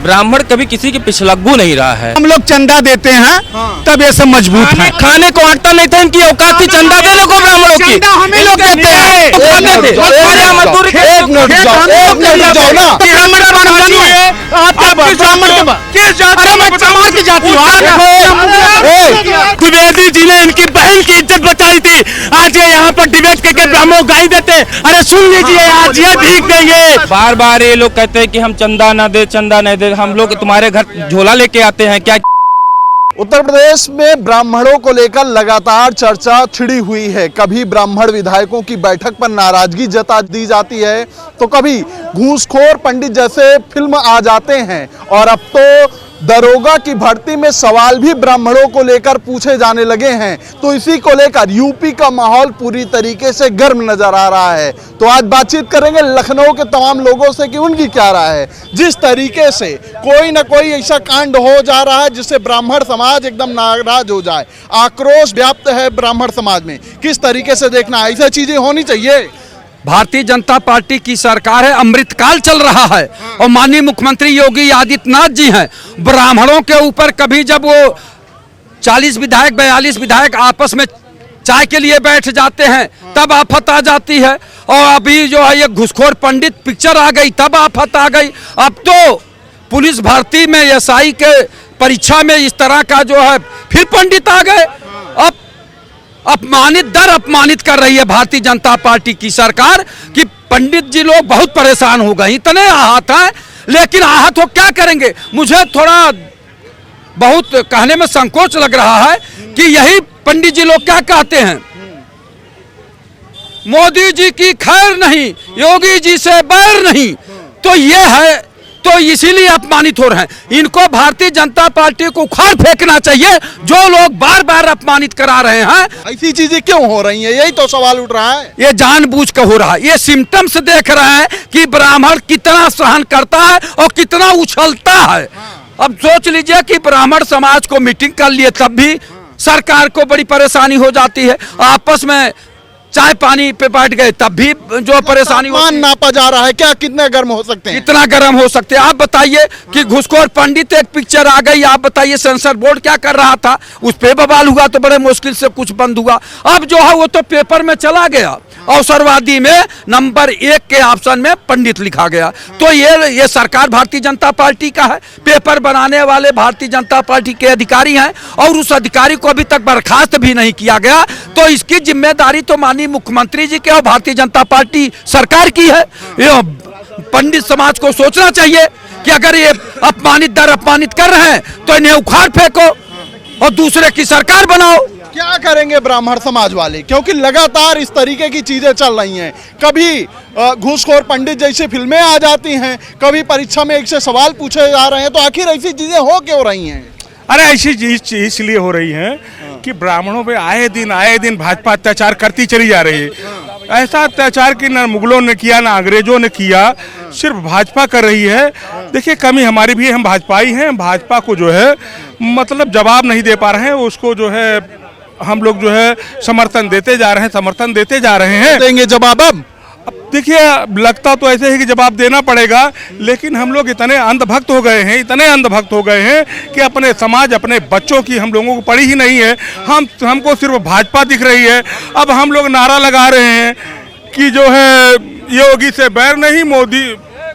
ब्राह्मण कभी किसी के पिछलग्गू नहीं रहा है। हम लोग चंदा देते हैं तब ये सब मजबूत है। खाने को आटा नहीं था, इनकी औकात थी चंदा देने को ब्राह्मणों की। चंदा हमें लोग देते हैं। द्विवेदी जी ने इनकी बहन की इज्जत बचाई थी, आज ये यहाँ पर डिबेट करके ब्राह्मणों को गाली देते। अरे सुन लीजिए, आज ये भीख देंगे। बार बार ये लोग कहते हैं कि हम चंदा ना दे, चंदा नहीं दे। हम लोग तुम्हारे घर झोला लेके आते हैं क्या? उत्तर प्रदेश में ब्राह्मणों को लेकर लगातार चर्चा छिड़ी हुई है। कभी ब्राह्मण विधायकों की बैठक पर नाराजगी जता दी जाती है, तो कभी घूसखोर पंडित जैसे फिल्म आ जाते हैं, और अब तो दरोगा की भर्ती में सवाल भी ब्राह्मणों को लेकर पूछे जाने लगे हैं। तो इसी को लेकर यूपी का माहौल पूरी तरीके से गर्म नजर आ रहा है। तो आज बातचीत करेंगे लखनऊ के तमाम लोगों से कि उनकी क्या राय है। जिस तरीके से कोई ना कोई ऐसा कांड हो जा रहा है जिससे ब्राह्मण समाज एकदम नाराज हो जाए, आक्रोश व्याप्त है ब्राह्मण समाज में, किस तरीके से देखना ऐसा चीजें होनी चाहिए। भारतीय जनता पार्टी की सरकार है, अमृतकाल चल रहा है, और माननीय मुख्यमंत्री योगी आदित्यनाथ जी हैं। ब्राह्मणों के ऊपर कभी जब वो 40 विधायक 42 विधायक आपस में चाय के लिए बैठ जाते हैं तब आफत आ जाती है, और अभी जो है ये घुसखोर पंडित पिक्चर आ गई तब आफत आ गई। अब तो पुलिस भर्ती में एसआई के परीक्षा में इस तरह का जो है फिर पंडित आ गए। अब अपमानित कर रही है भारतीय जनता पार्टी की सरकार कि पंडित जी लोग बहुत परेशान हो गए, इतने आहत हैं। लेकिन आहत हो क्या करेंगे, मुझे थोड़ा बहुत कहने में संकोच लग रहा है कि यही पंडित जी लोग क्या कहते हैं, मोदी जी की खैर नहीं, योगी जी से बैर नहीं। तो ये है, तो इसीलिए अपमानित हो रहे हैं। इनको भारतीय जनता पार्टी को उखाड़ फेंकना चाहिए, जो लोग बार बार अपमानित करा रहे हैं। ऐसी चीजें क्यों हो रही हैं, यही तो सवाल उठ रहा है। ये जानबूझ कर हो रहा है। ये सिम्टम्स देख रहे हैं कि ब्राह्मण कितना सहन करता है और कितना उछलता है। अब सोच लीजिए कि ब्राह्मण समाज को मीटिंग कर लिए तब भी सरकार को बड़ी परेशानी हो जाती है। आपस में चाय पानी पे बैठ गए तब भी जो परेशानी नापा जा रहा है, क्या कितने गर्म हो सकते हैं, कितना गर्म हो सकते हैं। आप बताइए कि घुसखोर पंडित एक पिक्चर आ गई, आप बताइए सेंसर बोर्ड क्या कर रहा था, उस पे बवाल हुआ तो बड़े मुश्किल से कुछ बंद हुआ। अब जो है वो तो पेपर में चला गया, अवसरवादी में नंबर 1 के ऑप्शन में पंडित लिखा गया। तो ये सरकार भारतीय जनता पार्टी का है, पेपर बनाने वाले भारतीय जनता पार्टी के अधिकारी हैं, और उस अधिकारी को अभी तक बर्खास्त भी नहीं किया गया। तो इसकी जिम्मेदारी तो माननीय मुख्यमंत्री जी के और भारतीय जनता पार्टी सरकार की है। ये पंडित समाज को सोचना चाहिए कि अगर ये अपमानित कर रहे हैं तो इन्हें उखाड़ फेंको और दूसरे की सरकार बनाओ। क्या करेंगे ब्राह्मण समाज वाले, क्योंकि लगातार इस तरीके की चीजें चल रही हैं। कभी घूसखोर पंडित जैसी फिल्में आ जाती हैं, कभी परीक्षा में एक से सवाल पूछे जा रहे हैं। तो आखिर ऐसी चीजें हो क्यों रही हैं? अरे ऐसी चीज इसलिए हो रही है कि ब्राह्मणों पे आए दिन भाजपा अत्याचार करती चली जा रही है। ऐसा अत्याचार कि ना मुगलों ने किया ना अंग्रेजों ने किया, सिर्फ भाजपा कर रही है। देखिए कमी हमारी भी है, हम भाजपाई हैं। भाजपा को जो है मतलब जवाब नहीं दे पा रहे हैं, उसको जो है हम लोग जो है समर्थन देते जा रहे हैं। देंगे जवाब। अब देखिए लगता तो ऐसे है कि जवाब देना पड़ेगा, लेकिन हम लोग इतने अंधभक्त हो गए हैं कि अपने समाज, अपने बच्चों की हम लोगों को पड़ी ही नहीं है। हमको सिर्फ भाजपा दिख रही है। अब हम लोग नारा लगा रहे हैं कि जो है योगी से बैर नहीं, मोदी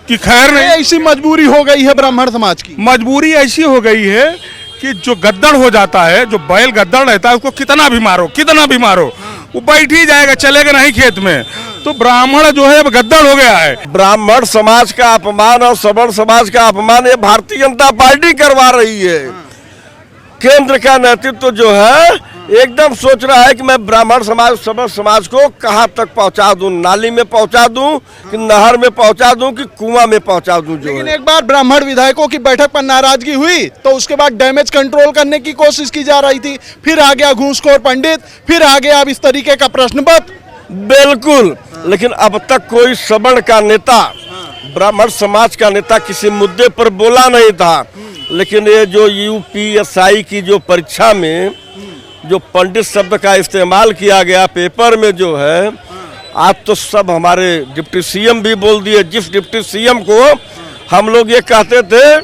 की खैर नहीं। ऐसी मजबूरी हो गई है ब्राह्मण समाज की। मजबूरी ऐसी हो गई है कि जो गद्दड़ हो जाता है, जो बैल गद्दड़ रहता है, उसको कितना भी मारो वो बैठ ही जाएगा, चलेगा नहीं खेत में। तो ब्राह्मण जो है अब गद्दड़ हो गया है। ब्राह्मण समाज का अपमान और सवर्ण समाज का अपमान ये भारतीय जनता पार्टी करवा रही है। केंद्र का नेतृत्व जो है एकदम सोच रहा है कि मैं ब्राह्मण समाज सवर्ण समाज को कहां तक पहुंचा दूं, नाली में पहुंचा दूं कि नहर में पहुंचा दूं कि कुआं में पहुंचा दूं। लेकिन एक बार ब्राह्मण विधायकों की बैठक पर नाराजगी हुई तो उसके बाद डैमेज कंट्रोल करने की कोशिश की जा रही थी, फिर आ गया घूसखोर पंडित, फिर आ गया अब इस तरीके का प्रश्न पत्र। बिल्कुल, लेकिन अब तक कोई सवर्ण का नेता, ब्राह्मण समाज का नेता किसी मुद्दे पर बोला नहीं था। लेकिन ये जो यूपीएससी की जो परीक्षा में जो पंडित शब्द का इस्तेमाल किया गया पेपर में जो है, आज तो सब हमारे डिप्टी सीएम भी बोल दिए। जिस डिप्टी सीएम को हम लोग ये कहते थे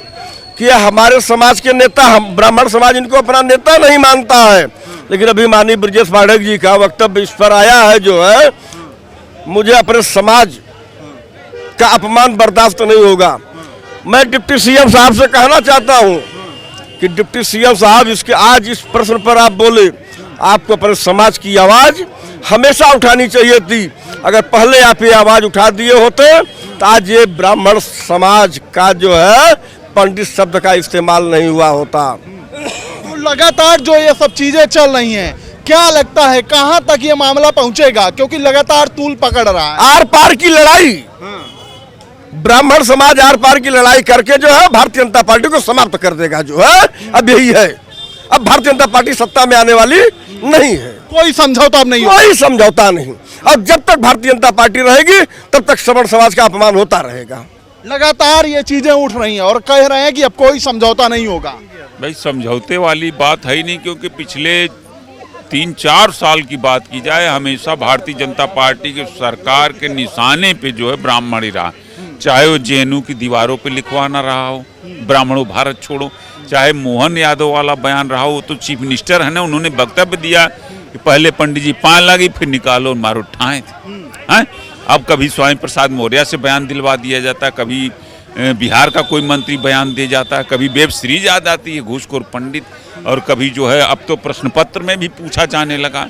कि हमारे समाज के नेता, हम ब्राह्मण समाज इनको अपना नेता नहीं मानता है। लेकिन अभी माननीय ब्रजेश पाठक जी का वक्तव्य इस पर आया है जो है, मुझे अपने समाज का अपमान बर्दाश्त नहीं होगा। मैं डिप्टी सीएम साहब से कहना चाहता हूं कि डिप्टी सीएम साहब, इसके आज इस प्रश्न पर आप बोले, आपको अपने समाज की आवाज हमेशा उठानी चाहिए थी। अगर पहले आप ये आवाज उठा दिए होते तो आज ये ब्राह्मण समाज का जो है पंडित शब्द का इस्तेमाल नहीं हुआ होता। तो लगातार जो ये सब चीजें चल रही हैं, क्या लगता है कहां तक ये मामला पहुंचेगा? क्योंकि लगातार तूल पकड़ रहा है। आर पार की लड़ाई, ब्राह्मण समाज आर पार की लड़ाई करके जो है भारतीय जनता पार्टी को समाप्त कर देगा जो है। अब यही है, अब भारतीय जनता पार्टी सत्ता में आने वाली नहीं है। कोई समझौता अब नहीं होगा। कोई समझौता नहीं। अब जब तक भारतीय जनता पार्टी रहेगी तब तक सवर्ण समाज का अपमान होता रहेगा। लगातार ये चीजें उठ रही हैं और कह रहे हैं कि अब कोई समझौता नहीं होगा। भाई समझौते वाली बात है ही नहीं, क्योंकि पिछले 3-4 साल की बात की जाए, हमेशा भारतीय जनता पार्टी के सरकार के निशाने पे जो है ब्राह्मण ही रहा। चाहे वो जेएनयू की दीवारों पे लिखवाना रहा हो ब्राह्मणों भारत छोड़ो, चाहे मोहन यादव वाला बयान रहा हो, तो चीफ मिनिस्टर है ना, उन्होंने वक्तव्य दिया कि पहले पंडित जी पान लगी फिर निकालो मारो ठाए थे। अब कभी स्वामी प्रसाद मौर्य से बयान दिलवा दिया जाता है, कभी बिहार का कोई मंत्री बयान दे जाता है, कभी वेब सीरीज आ जाती है घूसखोर पंडित, और कभी जो है अब तो प्रश्न पत्र में भी पूछा जाने लगा।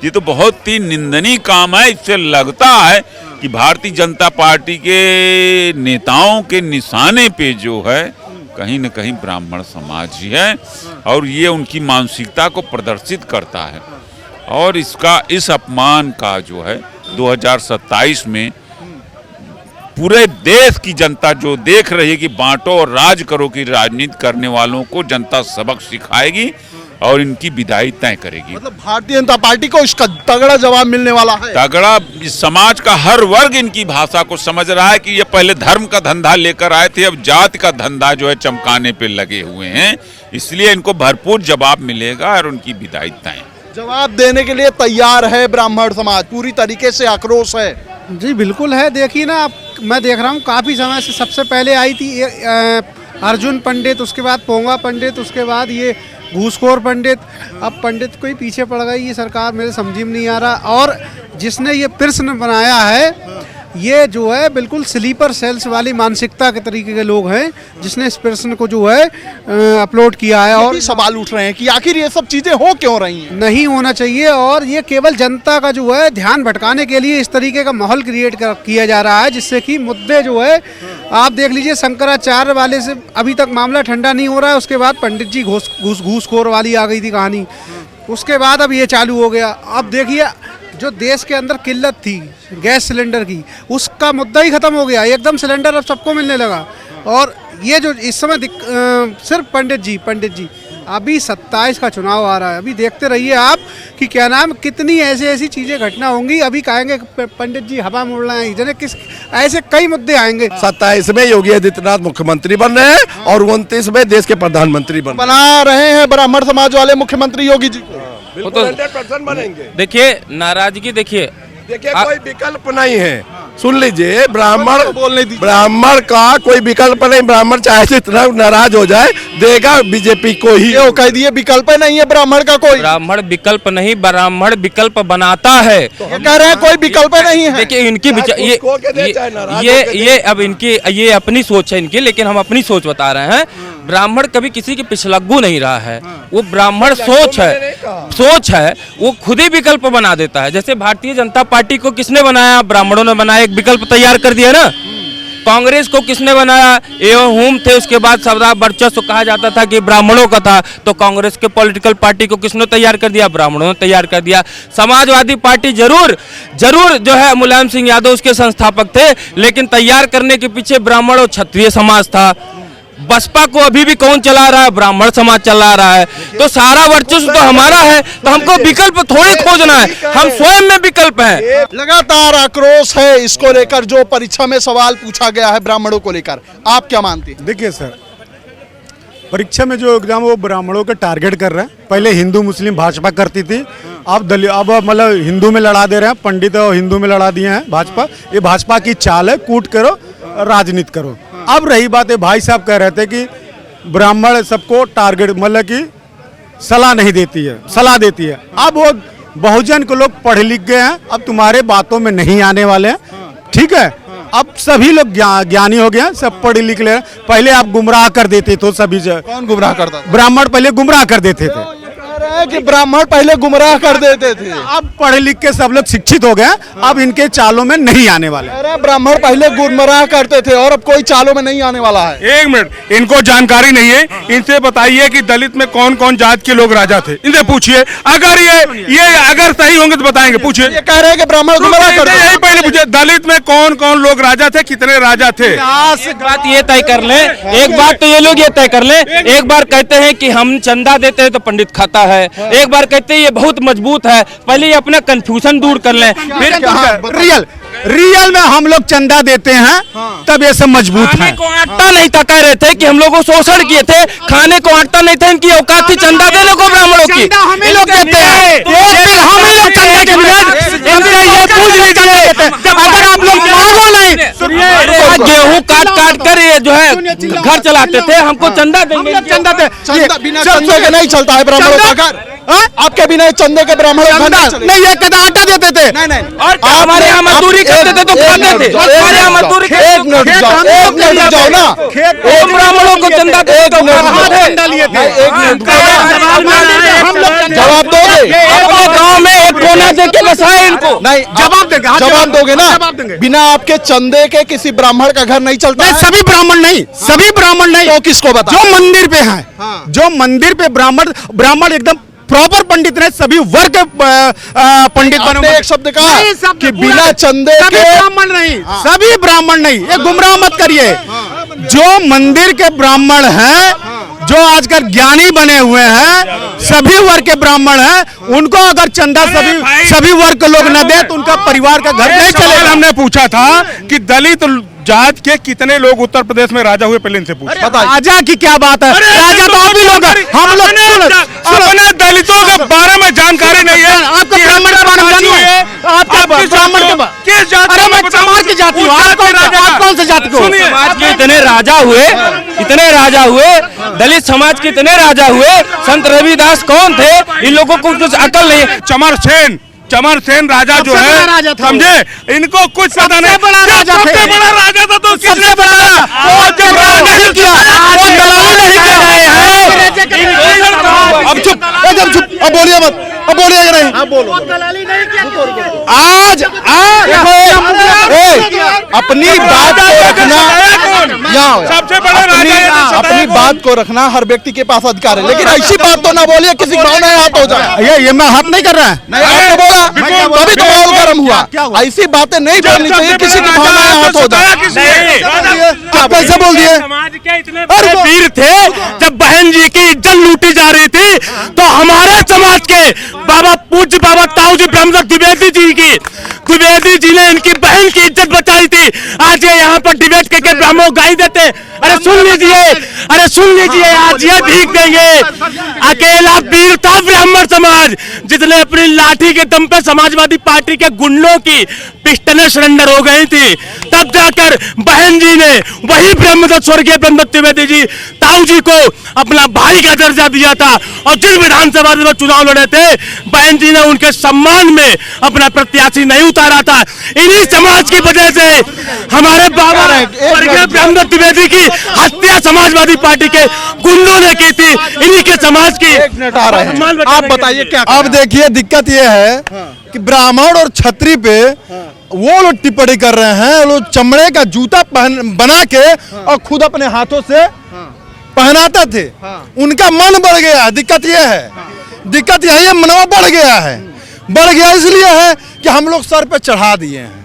ये तो बहुत ही निंदनीय काम है। इससे लगता है कि भारतीय जनता पार्टी के नेताओं के निशाने पे जो है कहीं न कहीं ब्राह्मण समाज ही है, और ये उनकी मानसिकता को प्रदर्शित करता है। और इस अपमान का जो है 2027 में पूरे देश की जनता जो देख रही है कि बांटो और राज करो की राजनीति करने वालों को जनता सबक सिखाएगी और इनकी विदाई तय करेगी। मतलब भारतीय जनता पार्टी को इसका तगड़ा जवाब मिलने वाला है। तगड़ा। इस समाज का हर वर्ग इनकी भाषा को समझ रहा है कि ये पहले धर्म का धंधा लेकर आए थे, अब जाति का धंधा जो है चमकाने पे लगे हुए हैं, इसलिए इनको भरपूर जवाब मिलेगा और उनकी विदाई तय। जवाब देने के लिए तैयार है ब्राह्मण समाज, पूरी तरीके से आक्रोश है। जी बिल्कुल है। देखिए ना, आप मैं देख रहा हूँ काफ़ी समय से, सबसे पहले आई थी अर्जुन पंडित, उसके बाद पोंगा पंडित, उसके बाद ये घूसखोर पंडित, अब पंडित कोई पीछे पड़ गई ये सरकार, मेरे समझ में नहीं आ रहा। और जिसने ये प्रश्न बनाया है ये जो है बिल्कुल स्लीपर सेल्स वाली मानसिकता के तरीके के लोग हैं, जिसने इस प्रश्न को जो है अपलोड किया है। और सवाल उठ रहे हैं कि आखिर ये सब चीजें हो क्यों रही हैं? नहीं होना चाहिए, और ये केवल जनता का जो है ध्यान भटकाने के लिए इस तरीके का माहौल क्रिएट किया जा रहा है, जिससे कि मुद्दे जो है आप देख लीजिए, शंकराचार्य वाले से अभी तक मामला ठंडा नहीं हो रहा है, उसके बाद पंडित जी घूसखोर वाली आ गई थी कहानी, उसके बाद अब ये चालू हो गया। अब देखिए जो देश के अंदर किल्लत थी गैस सिलेंडर की, उसका मुद्दा ही खत्म हो गया, एकदम सिलेंडर अब सबको मिलने लगा। और ये जो इस समय सिर्फ पंडित जी अभी 27 का चुनाव आ रहा है, अभी देखते रहिए आप कि क्या नाम कितनी ऐसी चीजें घटना होंगी। अभी कहेंगे पंडित जी हवा मोड़ रहे हैं, जने किस ऐसे कई मुद्दे आएंगे। 27 में योगी आदित्यनाथ मुख्यमंत्री बन रहे हैं और 29 में देश के प्रधानमंत्री बना रहे हैं ब्राह्मण समाज वाले मुख्यमंत्री योगी जी को। वो तो 100% बनेंगे। देखिए नाराजगी, देखिए कोई विकल्प नहीं है। सुन लीजिए, ब्राह्मण का कोई विकल्प नहीं। ब्राह्मण चाहे जितना नाराज हो जाए देगा बीजेपी को ही। ये कह दिए विकल्प नहीं है ब्राह्मण का कोई। ब्राह्मण विकल्प नहीं, ब्राह्मण विकल्प बनाता है। तो कह रहे हैं कोई विकल्प नहीं है। देखिए इनकी ये अब इनकी ये अपनी सोच है इनकी, लेकिन हम अपनी सोच बता रहे हैं। ब्राह्मण कभी किसी के पिछलग्गू नहीं रहा है, वो ब्राह्मण सोच है, वो खुद ही विकल्प बना देता है। जैसे भारतीय जनता पार्टी को किसने बनाया? ब्राह्मणों ने बनाया, एक विकल्प तैयार कर दिया ना। कांग्रेस को किसने बनाया? एवं हुम थे, उसके बाद सबरा वर्चस्व कहा जाता था कि ब्राह्मणों का था, तो कांग्रेस के पॉलिटिकल पार्टी को किसने तैयार कर दिया? ब्राह्मणों ने तैयार कर दिया। समाजवादी पार्टी जरूर जो है मुलायम सिंह यादव उसके संस्थापक थे, लेकिन तैयार करने के पीछे ब्राह्मण और क्षत्रिय समाज था। बसपा को अभी भी कौन चला रहा है? ब्राह्मण समाज चला रहा है। तो सारा वर्चस्व तो हमारा है, तो हमको विकल्प थोड़ी खोजना है, हम स्वयं में विकल्प हैं। लगातार आक्रोश है इसको लेकर, जो परीक्षा में सवाल पूछा गया है ब्राह्मणों को लेकर, आप क्या मानते हैं? देखिए सर, परीक्षा में जो एग्जाम वो ब्राह्मणों का टारगेट कर रहे हैं। पहले हिंदू मुस्लिम भाजपा करती थी, अब मतलब हिंदू में लड़ा दे रहे हैं, पंडित और हिंदू में लड़ा दिए हैं भाजपा। ये भाजपा की चाल है, कूट करो राजनीति करो। अब रही बात है, भाई साहब कह रहे थे कि ब्राह्मण सबको टारगेट मतलब कि सलाह नहीं देती है, सलाह देती है। अब वो बहुजन को लोग पढ़े लिख गए हैं, अब तुम्हारे बातों में नहीं आने वाले हैं, ठीक है। अब सभी लोग ज्ञानी हो गए हैं, सब पढ़े लिख ले। पहले आप गुमराह कर देते तो सभी कौन गुमराह करता था? ब्राह्मण पहले गुमराह कर देते थे, कह रहे हैं कि ब्राह्मण पहले गुमराह कर देते थे। अब पढ़े लिख के सब लोग शिक्षित हो गए, अब इनके चालों में नहीं आने वाले। कह रहे हैं ब्राह्मण पहले गुमराह करते थे और अब कोई चालों में नहीं आने वाला है। एक मिनट, इनको जानकारी नहीं है, इनसे बताइए कि दलित में कौन कौन जात के लोग राजा थे, इनसे पूछिए। अगर ये अगर सही होंगे तो बताएंगे, पूछिए। ये कह रहे हैं कि ब्राह्मण गुमराह करते थे। यही पहले पूछिए, दलित में कौन कौन लोग राजा थे, कितने राजा थे? एक बात ये तय कर लें, एक बात तो ये लोग ये तय कर लें, एक बार कहते हैं कि हम चंदा देते हैं तो पंडित खाता है, एक बार कहते हैं ये बहुत मजबूत है। पहले ये अपना कंफ्यूजन दूर कर लें, फिर रियल में हम लोग चंदा देते हैं तब ये सब मजबूत है। खाने को आटा नहीं था, कह रहे थे कि हम लोग को शोषण किए थे, खाने को आटा नहीं था, इनकी औकात थी चंदा देने को ब्राह्मणों की। हम ही लोग देते हैं, हम ही लोग चंदा के विरोध इनसे ये पूछ लीजिए, अगर आप लोग मांगो नहीं, गेहूं काट काट कर ये जो है घर चलाते थे, हमको चंदा देंगे, चंदा दे बिना चंदे के नहीं चलता है ब्राह्मणों का घर। आपके बिना चंदे के ब्राह्मणों का घर नहीं, ये कहता आटा देते थे। नहीं और हमारे यहाँ मजदूरी करते थे तो खाते थे, हमारे यहाँ मजदूरी एक मिनट जाओ ना, ब्राह्मणों को चंदा देते तो चंदा लिए थे। जवाब दोगे? अपने गाँव में एक कोना दे के बसाए इनको। नहीं, जवाब देंगे, हाँ, जवाब दोगे ना? जवाब देंगे। बिना आपके चंदे के किसी ब्राह्मण का घर नहीं चलता है? सभी ब्राह्मण नहीं, सभी ब्राह्मण नहीं। तो किसको बता? जो मंदिर पे हैं, जो मंदिर पे ब्राह्मण एकदम प्रॉपर पंडित नहीं, सभी वर्ग पंडित बने। आपने एक शब्द कहा कि बिना चंदे के ब्राह्मण नहीं, सभी ब्राह्मण नहीं, ये गुमराह मत करिए। जो मंदिर के ब्राह्मण हैं, जो आजकल ज्ञानी बने हुए हैं, सभी वर्ग के ब्राह्मण हैं, उनको अगर चंदा सभी वर्ग के लोग न दे तो उनका परिवार का घर नहीं चलेगा। हमने पूछा था कि दलित जात के कितने लोग उत्तर प्रदेश में राजा हुए, पहले इनसे पूछो। राजा की क्या बात है, राजा तो आप ही लोग हैं। हम लोग अपने दलितों के बारे में जानकारी नहीं है। आपको ब्राह्मण के बारे में जानकारी है? आपका ब्राह्मण के बारे किस जाति? अरे मैं समाज की जाति हूँ, आप कौन से जाति को? समाज के इतने राजा हुए, दलित समाज के इतने राजा हुए, संत रविदास कौन थे? इन लोगों को कुछ अकल नहीं। चमर सेन राजा जो है, समझे, इनको कुछ पता नहीं। बड़ा राजा थे, सबसे बड़ा राजा था तो किसने बताया? नहीं किया, अब चुप, एकदम चुप, अब बोलिए मत, अब बोलिए नहीं। हाँ बोलो। आज अपनी बात को रखना, सबसे बड़ा राजा, अपनी बात को रखना हर व्यक्ति के पास अधिकार है, लेकिन ऐसी बात तो ना बोलिए किसी भावना हाथ हो जाए। ये मैं हाथ नहीं कर रहा है। नहीं, आपने बोला तभी तो माहौल गर्म हुआ। ऐसी बातें नहीं बोलनी चाहिए, किसी की भावना हाथ हो जाए। आप कैसे बोल दिए? अरे वीर थे, जब बहन जी की इज्जत लूटी जा रही थी तो हमारे समाज के पूज्य बाबा ताऊ जी ब्रह्मदत्त द्विवेदी जी ने इनकी बहन की इज्जत बचाई थी। आज ये यहाँ पर डिबेट करके ब्राह्मणों गाई देते। अरे सुन लीजिए, आज ये भीख देंगे। अकेला वीर था ब्राह्मण समाज, जिसने अपनी लाठी के दम पे समाजवादी पार्टी के गुंडों की पिस्टलें सरेंडर हो गई थी। तब जाकर बहन जी ने, वही ब्रह्मदत्त, स्वर्गीय ब्रह्मदत्त द्विवेदी जी, ताऊ जी को अपना भाई का दर्जा दिया था। और जिस विधानसभा में चुनाव लड़े थे, बहन जी ने उनके सम्मान में अपना प्रत्याशी नहीं उतारा था। इन्हीं समाज की वजह से हमारे बाबा स्वर्गीय ब्रह्मदत्त द्विवेदी की हत्या समाजवादी पार्टी के गुंडों ने की थी। इन्हीं के समाज की। एक मिनट आ रहे हैं, आप बताइए क्या? अब देखिए, दिक्कत ये है कि ब्राह्मण और छत्री पे वो लोग टिप्पणी कर रहे हैं, लोग चमड़े का जूता बना के और खुद अपने हाथों से पहनाते थे। उनका मन बढ़ गया। दिक्कत ये है, दिक्कत यही है, मनवा बढ़ गया है। बढ़ गया इसलिए है कि हम लोग सर पे चढ़ा दिए हैं।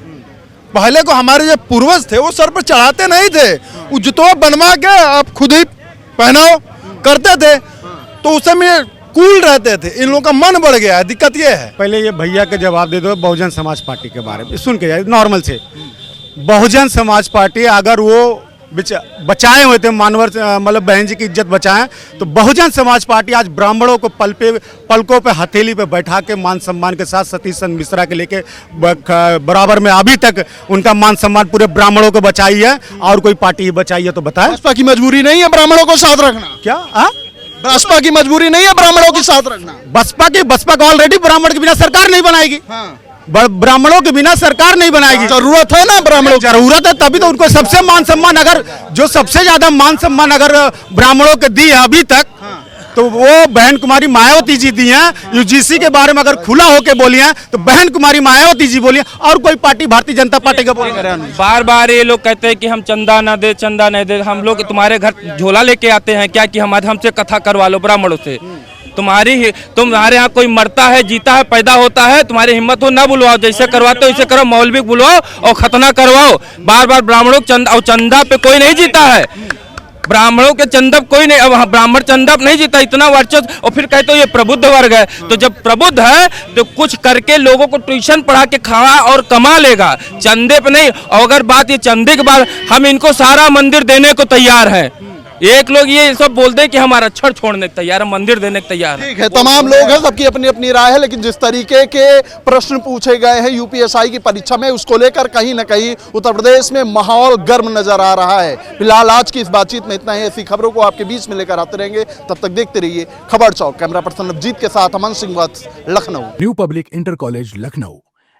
पहले को हमारे जो पूर्वज थे वो सर पे चढ़ाते नहीं थे, वो जुतवा बनवा के आप खुद ही पहनाओ करते थे, तो उस समय कूल रहते थे। इन लोगों का मन बढ़ गया है। दिक्कत ये है। पहले ये भैया के जवाब दे दो बहुजन समाज पार्टी के बारे में, सुन के जाए नॉर्मल से। बहुजन समाज पार्टी अगर वो बचाए हुए थे, मानवर मतलब बहन जी की इज्जत बचाएं। तो बहुजन समाज पार्टी आज ब्राह्मणों को पलकों पे हथेली पे बैठा के मान सम्मान के साथ सतीश चंद्र मिश्रा के लेके बराबर में अभी तक उनका मान सम्मान पूरे ब्राह्मणों को बचाई है। और कोई पार्टी बचाई है तो बताए। भाजपा की मजबूरी नहीं है ब्राह्मणों को साथ रखना? क्या भाजपा की मजबूरी नहीं है ब्राह्मणों के साथ रखना? बसपा का ऑलरेडी ब्राह्मण के बिना सरकार नहीं बनाएगी। ब्राह्मणों के बिना सरकार नहीं बनाएगी। जरूरत है ना ब्राह्मणों की? जरूरत है, तभी तो उनको सबसे मान सम्मान, अगर जो सबसे ज्यादा मान सम्मान अगर ब्राह्मणों के दी है अभी तक, तो वो बहन कुमारी मायावती जी दी हैं। यूजीसी के बारे में अगर खुला होके बोली हैं तो बहन कुमारी मायावती जी बोली हैं, और कोई पार्टी भारतीय जनता पार्टी का बोली करे। बार बार ये लोग कहते हैं कि हम चंदा ना दे, चंदा नहीं दे। हम लोग तुम्हारे घर झोला लेके आते हैं क्या कि हमसे कथा करवा लो ब्राह्मणों से? तुम्हारे यहाँ कोई मरता है, जीता है, पैदा होता है, तुम्हारी हिम्मत हो ना बुलवाओ, जैसे करवाते हो ऐसे करो, मौलवी बुलवाओ और खतना करवाओ। बार बार ब्राह्मणों चंदा पे कोई नहीं जीता है। ब्राह्मणों के चंदप कोई नहीं, अब ब्राह्मण चंदप नहीं जीता, इतना वर्चस्व। और फिर कहते हो ये प्रबुद्ध वर्ग है। तो जब प्रबुद्ध है तो कुछ करके लोगों को ट्यूशन पढ़ा के खावा और कमा लेगा, चंदे पे नहीं। और अगर बात ये चंदे के बाद, हम इनको सारा मंदिर देने को तैयार है। एक लोग ये सब बोलते हैं कि हमारा छड़ छोड़ने को तैयार है, मंदिर देने को तैयार है। ठीक है, तमाम लोग हैं, सबकी अपनी अपनी राय है, लेकिन जिस तरीके के प्रश्न पूछे गए हैं यूपीएससी की परीक्षा में, उसको लेकर कहीं ना कहीं उत्तर प्रदेश में माहौल गर्म नजर आ रहा है। फिलहाल आज की इस बातचीत में इतना ही। ऐसी खबरों को आपके बीच में लेकर आते रहेंगे, तब तक देखते रहिए खबर चौक। कैमरा पर्सन नवजीत के साथ Aman Singh Vats, Lucknow. New public inter college Lucknow,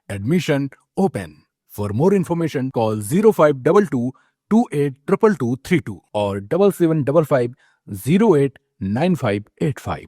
admission open. For more information call 0522 282232 और 7755 089585।